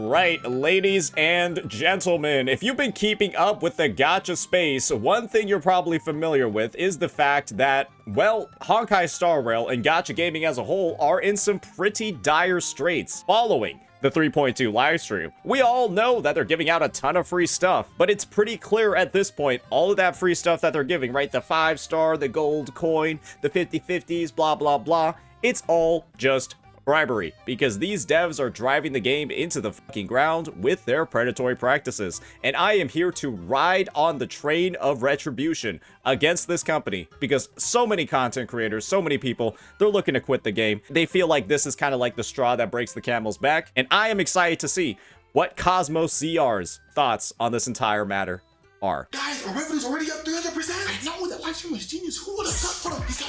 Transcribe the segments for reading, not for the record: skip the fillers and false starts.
Alright, ladies and gentlemen, if you've been keeping up with the gacha space, one thing you're probably familiar with is the fact that, well, Honkai Star Rail and gacha gaming as a whole are in some pretty dire straits following the 3.2 livestream. We all know that they're giving out a ton of free stuff, but it's pretty clear at this point, all of that free stuff that they're giving, right? The 5-star, the gold coin, the 50/50s, blah, blah, blah. It's all just bribery, because these devs are driving the game into the fucking ground with their predatory practices. And I am here to ride on the train of retribution against this company, because so many content creators, so many people, they're looking to quit the game. They feel like this is kind of like the straw that breaks the camel's back. And I am excited to see what Cosmos ZR's thoughts on this entire matter are. Guys, our revenue's already up 300%. I know that live stream was genius. Who would have thought? Hold on, he's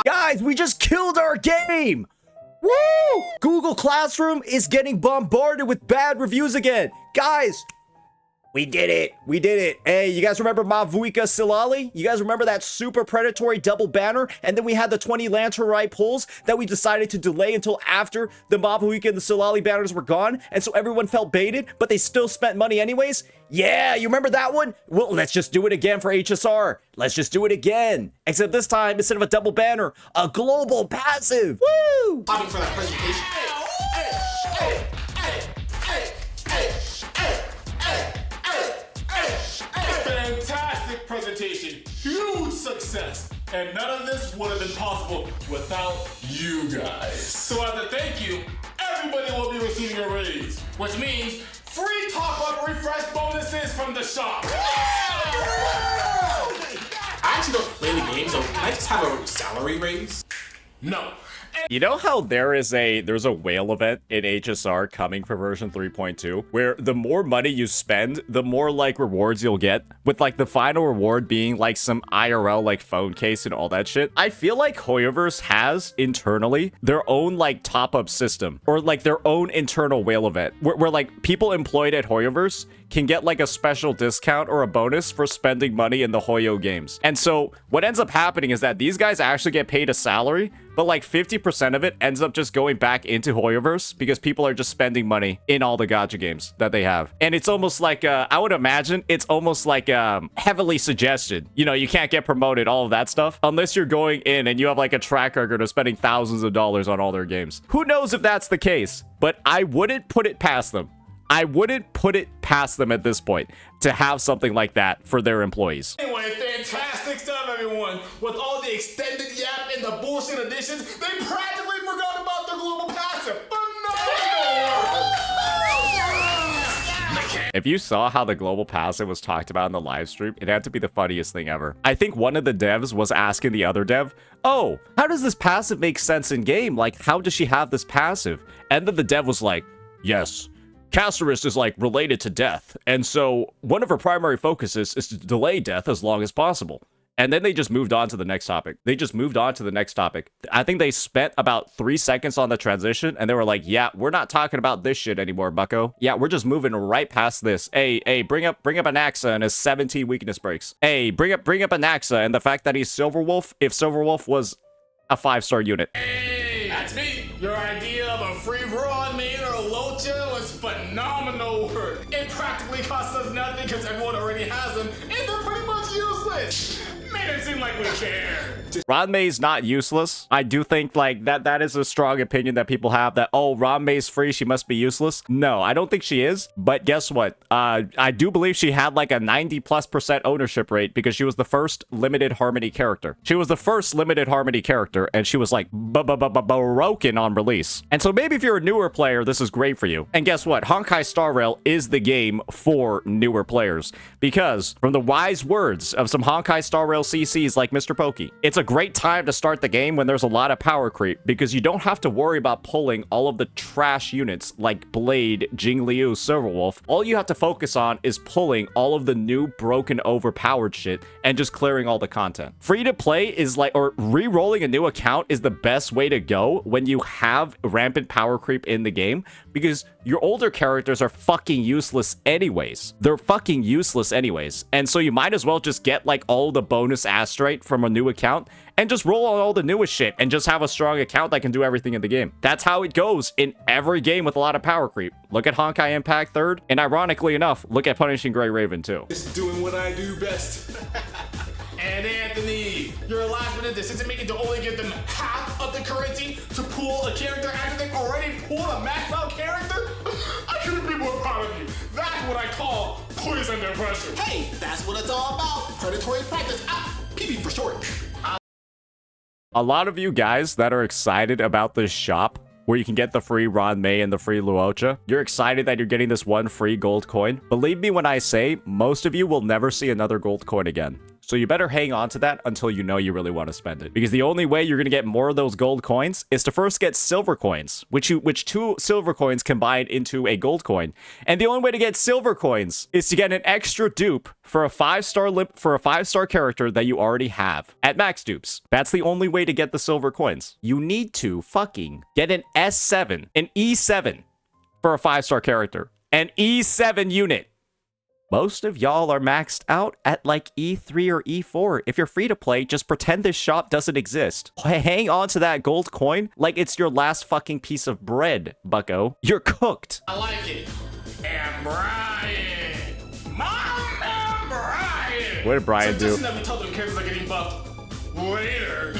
Guys, we just killed our game! Woo! Google Classroom is getting bombarded with bad reviews again. Guys, we did it. We did it. Hey, you guys remember Mavuika Silali? You guys remember that super predatory double banner? And then we had the 20 Lantern Right pulls that we decided to delay until after the Mavuika and the Silali banners were gone. And so everyone felt baited, but they still spent money anyways. Yeah, you remember that one? Well, let's just do it again for HSR. Let's just do it again. Except this time, instead of a double banner, a global passive. Woo! Clapping for that presentation. Fantastic presentation, huge success, and none of this would have been possible without you guys. So as a thank you, everybody will be receiving a raise, which means free top-up refresh bonuses from the shop. I actually don't play the game, so can I just have a salary raise? No. You know how there's a whale event in HSR coming for version 3.2 where the more money you spend, the more like rewards you'll get, with like the final reward being like some IRL like phone case and all that shit. I feel like Hoyoverse has internally their own like top-up system, or like their own internal whale event where like people employed at Hoyoverse can get like a special discount or a bonus for spending money in the Hoyo games. And so what ends up happening is that these guys actually get paid a salary, but like 50% of it ends up just going back into Hoyoverse because people are just spending money in all the gacha games that they have. And it's almost like, I would imagine it's almost like heavily suggested. You know, you can't get promoted, all of that stuff, unless you're going in and you have like a track record of spending thousands of dollars on all their games. Who knows if that's the case, but I wouldn't put it past them. I wouldn't put it past them at this point to have something like that for their employees. Anyway, fantastic stuff, everyone. With all the extended yap and the bullshit additions, they practically forgot about the global passive. If you saw how the global passive was talked about in the live stream, it had to be the funniest thing ever. I think one of the devs was asking the other dev, oh, how does this passive make sense in game? Like, how does she have this passive? And then the dev was like, yes, Casterist is like related to death, and so one of her primary focuses is to delay death as long as possible. And then they just moved on to the next topic. I think they spent about 3 seconds on the transition, and they were like, yeah, we're not talking about this shit anymore, bucko. Yeah, we're just moving right past this. Hey, bring up Anaxa and his 17 weakness breaks. Hey, bring up Anaxa and the fact that he's Silverwolf, if Silverwolf was a 5-star unit. Hey, that's me. Your idea of a free raw main or a locha was phenomenal work. It practically costs us nothing because everyone already has them, and they're pretty much useless. Made it seem like we care. Ranmei's not useless. I do think like that is a strong opinion that people have that, oh, Ranmei's free, she must be useless. No, I don't think she is. But guess what? I do believe she had like a 90+% ownership rate because she was the first limited harmony character. She was the first limited harmony character, and she was like broken on release. And so maybe if you're a newer player, this is great for you. And guess what? Honkai Star Rail is the game for newer players, because from the wise words of some Honkai Star Rail CCs like Mr. Pokey, it's a great time to start the game when there's a lot of power creep, because you don't have to worry about pulling all of the trash units like Blade, Jingliu, Silverwolf. All you have to focus on is pulling all of the new broken overpowered shit and just clearing all the content. Free to play is like, or re-rolling a new account is the best way to go when you have rampant power creep in the game, because your older characters are fucking useless anyways. They're fucking useless anyways. And so you might as well just get like all the bonus bonus astrate from a new account and just roll on all the newest shit and just have a strong account that can do everything in the game. That's how it goes in every game with a lot of power creep. Look at Honkai Impact 3rd, and ironically enough, look at Punishing Gray Raven too. Just doing what I do best. And Anthony, your last minute decision making to only give them half of the currency to pull a character after they've already pulled a maxed out character? I couldn't be more proud of you. That's what I call poise under pressure. Hey, that's what it's all about. Predatory practice. PB for short. A lot of you guys that are excited about this shop where you can get the free Ron May and the free Luocha, you're excited that you're getting this one free gold coin. Believe me when I say, most of you will never see another gold coin again. So you better hang on to that until you know you really want to spend it. Because the only way you're going to get more of those gold coins is to first get silver coins, which 2 silver coins combine into a gold coin. And the only way to get silver coins is to get an extra dupe for a 5-star character that you already have at max dupes. That's the only way to get the silver coins. You need to fucking get an S7, an E7 for a 5-star character, an E7 unit. Most of y'all are maxed out at like E3 or E4. If you're free to play, just pretend this shop doesn't exist. Hang on to that gold coin like it's your last fucking piece of bread, bucko. You're cooked. I like it. And Brian. My man Brian. What did Brian do? Listen, that we tell them characters are getting buffed later.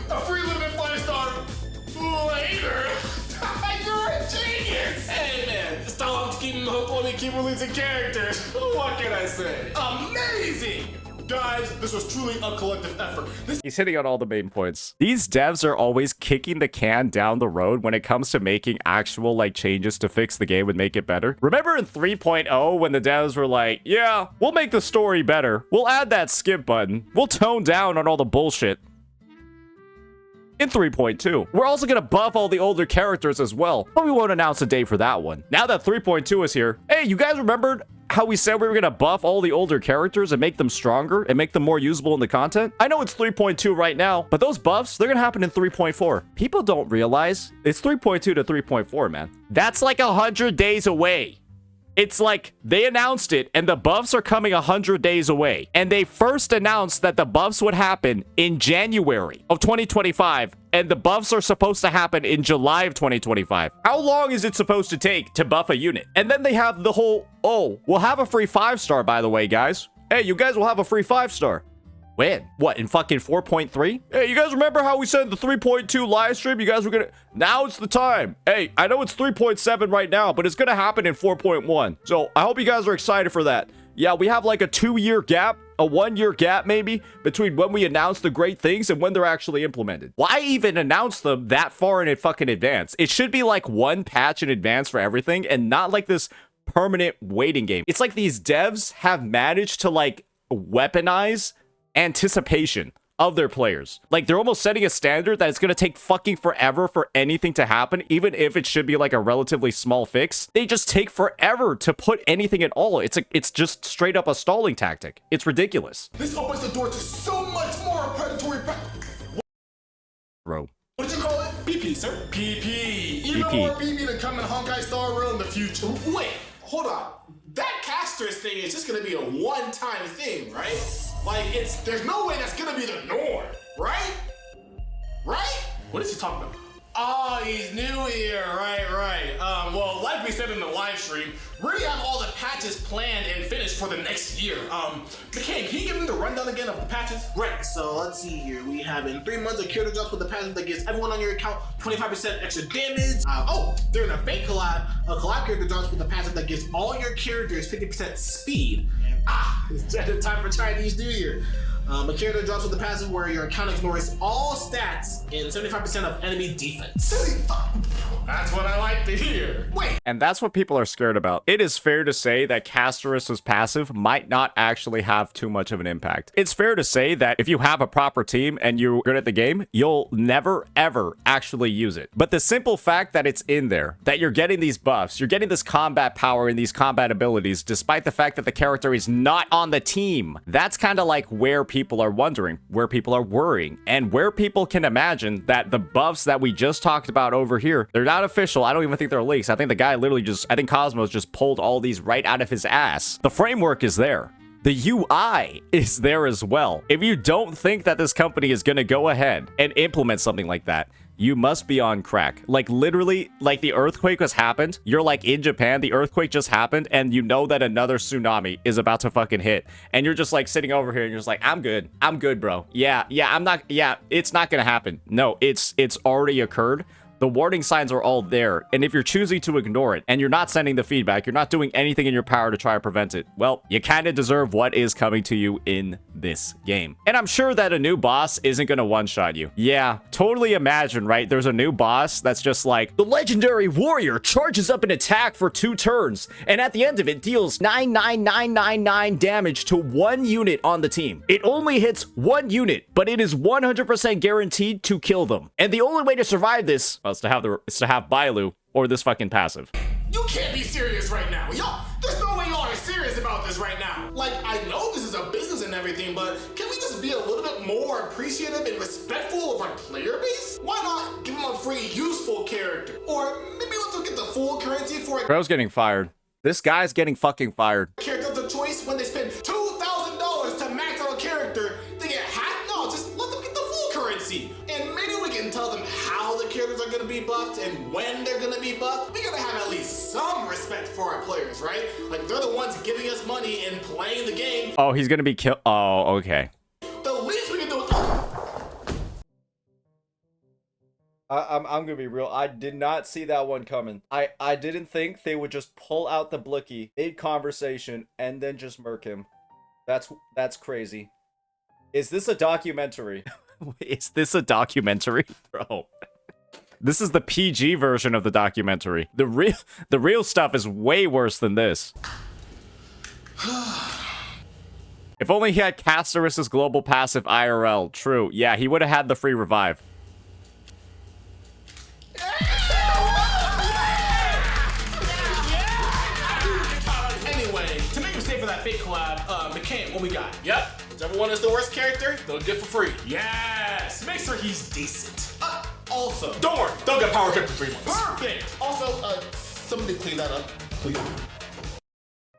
A free limited 5-star later. You're a genius. Hey man, stop keeping hope on me, keep releasing characters. What can I say? Amazing. Guys, this was truly a collective effort. He's hitting on all the main points. These devs are always kicking the can down the road when it comes to making actual like changes to fix the game and make it better. Remember in 3.0 when the devs were like, yeah, we'll make the story better. We'll add that skip button. We'll tone down on all the bullshit. In 3.2, we're also going to buff all the older characters as well, but we won't announce a date for that one. Now that 3.2 is here, hey, you guys remembered how we said we were going to buff all the older characters and make them stronger and make them more usable in the content? I know it's 3.2 right now, but those buffs, they're going to happen in 3.4. People don't realize it's 3.2 to 3.4, man. That's like 100 days away. It's like they announced it and the buffs are coming 100 days away. And they first announced that the buffs would happen in January of 2025. And the buffs are supposed to happen in July of 2025. How long is it supposed to take to buff a unit? And then they have the whole, oh, we'll have a free 5-star, by the way, guys. Hey, you guys will have a free 5-star. When? What, in fucking 4.3? Hey, you guys remember how we said the 3.2 live stream? You guys were gonna... Now it's the time. Hey, I know it's 3.7 right now, but it's gonna happen in 4.1. So I hope you guys are excited for that. Yeah, we have like a 2-year gap, a 1-year gap maybe, between when we announce the great things and when they're actually implemented. Why even announce them that far in fucking advance? It should be like one patch in advance for everything and not like this permanent waiting game. It's like these devs have managed to like weaponize anticipation of their players. Like they're almost setting a standard that it's going to take fucking forever for anything to happen, even if it should be like a relatively small fix. They just take forever to put anything at all. It's just straight up a stalling tactic. It's ridiculous. This opens the door to so much more predatory Bro. What did you call it? PP, sir. PP. Even more PP to come in Honkai Star Rail in the future. Wait, hold on. That casters thing is just gonna be a one-time thing, right? Like, there's no way that's gonna be the norm, right? Right? What is he talking about? Oh, he's new here, right. Well, like we said in the live stream, we already have all the patches planned and finished for the next year. McCain, can you give me the rundown again of the patches? Right, so let's see here. We have in 3 months a character drops with the patch that gives everyone on your account 25% extra damage. During a fake collab, a collab character drops with the patch that gives all your characters 50% speed. It's time for Chinese New Year. A character drops with the passive where your account ignores all stats and 75% of enemy defense. That's what I like to hear. Wait. And that's what people are scared about. It is fair to say that Casterus' passive might not actually have too much of an impact. It's fair to say that if you have a proper team and you're good at the game, you'll never, ever actually use it. But the simple fact that it's in there, that you're getting these buffs, you're getting this combat power and these combat abilities, despite the fact that the character is not on the team, that's kind of like where people are wondering, where people are worrying, and where people can imagine that the buffs that we just talked about over here, they're not official. I don't even think they're leaks. I think the guy literally I think Cosmos just pulled all these right out of his ass. The framework is there. The UI is there as well. If you don't think that this company is going to go ahead and implement something like that, you must be on crack. Like literally, like the earthquake has happened. You're like in Japan, the earthquake just happened, and you know that another tsunami is about to fucking hit. And you're just like sitting over here and you're just like, I'm good, bro. Yeah, it's not gonna happen. No, it's already occurred. The warning signs are all there, and if you're choosing to ignore it, and you're not sending the feedback, you're not doing anything in your power to try to prevent it, well, you kind of deserve what is coming to you in this game. And I'm sure that a new boss isn't going to one-shot you. Yeah, totally imagine, right? There's a new boss that's just like, the legendary warrior charges up an attack for 2 turns, and at the end of it deals 99999 damage to 1 unit on the team. It only hits 1 unit, but it is 100% guaranteed to kill them. And the only way to survive this is to have Bailu or this fucking passive. You can't be serious right now. Y'all, there's no way y'all are serious about this right now. Like, I know this is a business and everything, but can we just be a little bit more appreciative and respectful of our player base? Why not give them a free, useful character? Or maybe let's look at the full currency for a Bro's getting fired. This guy's getting fucking fired. character of the choice. When they spend $2,000 to max out a character, they get half? No, just let them get the full currency. And maybe we can tell them how the characters are gonna be buffed and when they're gonna be buffed. We gotta have at least some respect for our players, right? Like, they're the ones giving us money and playing the game. Oh, he's gonna be killed. Oh, okay. The least we can do is... I'm gonna be real. I did not see that one coming. I didn't think they would just pull out the blicky mid-conversation and then just murk him. That's crazy. Is this a documentary? Is this a documentary? Bro. This is the PG version of the documentary. The real stuff is way worse than this. If only he had Casterus's global passive IRL. True. Yeah, he would have had the free revive. Anyway, to make him stay for that fake collab, McCann, what we got? Yep. Whichever one is the worst character, they'll get for free. Yes! Make sure he's decent. Also, don't worry, they'll get Powercreep for 3 months. Perfect! Also, somebody clean that up, please.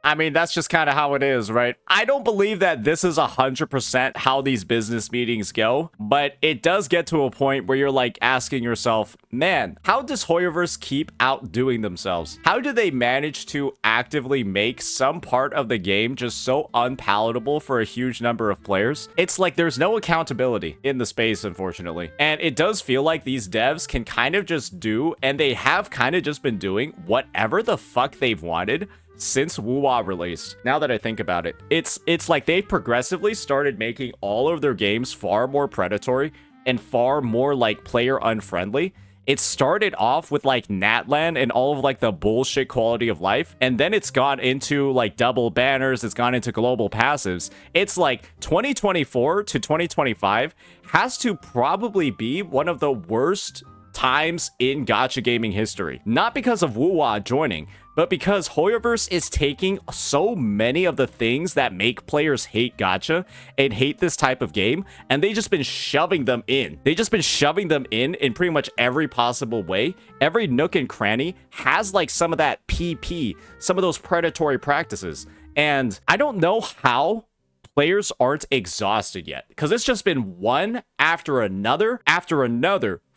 I mean, that's just kind of how it is, right? I don't believe that this is 100% how these business meetings go, but it does get to a point where you're like asking yourself, man, how does Hoyoverse keep outdoing themselves? How do they manage to actively make some part of the game just so unpalatable for a huge number of players? It's like there's no accountability in the space, unfortunately. And it does feel like these devs can kind of just do, and they have kind of just been doing whatever the fuck they've wanted since Wuwa released. Now that I think about it, it's like they've progressively started making all of their games far more predatory and far more like player unfriendly. It started off with like Natlan and all of like the bullshit quality of life, and then it's gone into like double banners, it's gone into global passives. It's like 2024 to 2025 has to probably be one of the worst times in gacha gaming history. Not because of Wuwa joining, but because Hoyoverse is taking so many of the things that make players hate gacha and hate this type of game, and they've just been shoving them in. They've just been shoving them in pretty much every possible way. Every nook and cranny has like some of that PP, some of those predatory practices. And I don't know how players aren't exhausted yet, because it's just been one after another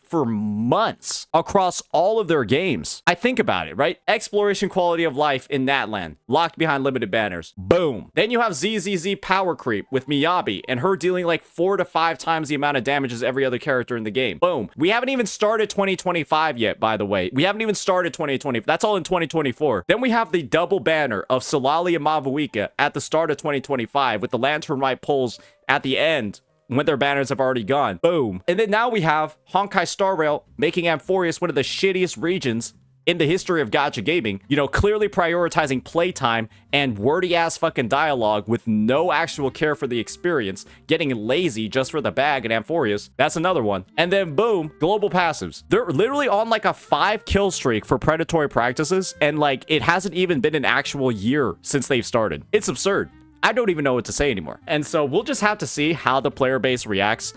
for months across all of their games. I think about it, right? Exploration quality of life in Natlan, locked behind limited banners. Boom. Then you have ZZZ Powercreep with Miyabi and her dealing like 4 to 5 times the amount of damage as every other character in the game. Boom. We haven't even started 2025 yet, by the way. We haven't even started 2020. That's all in 2024. Then we have the double banner of Solali and Mavuika at the start of 2025 with the Lantern Right pulls at the end when their banners have already gone. Boom. And then now we have Honkai Star Rail making Amphorius one of the shittiest regions in the history of gacha gaming, you know, clearly prioritizing playtime and wordy ass fucking dialogue with no actual care for the experience, getting lazy just for the bag in Amphorius. That's another one. And then boom, global passives. They're literally on like a 5 kill streak for predatory practices, and like it hasn't even been an actual year since they've started. It's absurd. I don't even know what to say anymore. And so we'll just have to see how the player base reacts,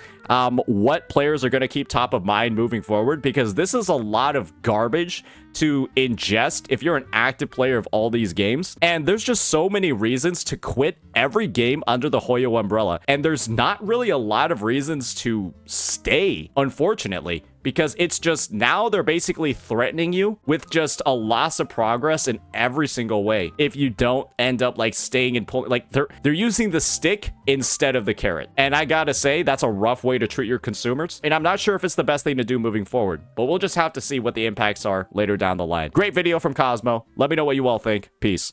what players are going to keep top of mind moving forward, because this is a lot of garbage to ingest if you're an active player of all these games. And there's just so many reasons to quit every game under the Hoyo umbrella. And there's not really a lot of reasons to stay, unfortunately, because it's just now they're basically threatening you with just a loss of progress in every single way if you don't end up like staying and pulling. Like they're using the stick instead of the carrot, and I gotta say that's a rough way to treat your consumers, and I'm not sure if it's the best thing to do moving forward, but we'll just have to see what the impacts are later down the line. Great video from Cosmo. Let me know what you all think. Peace.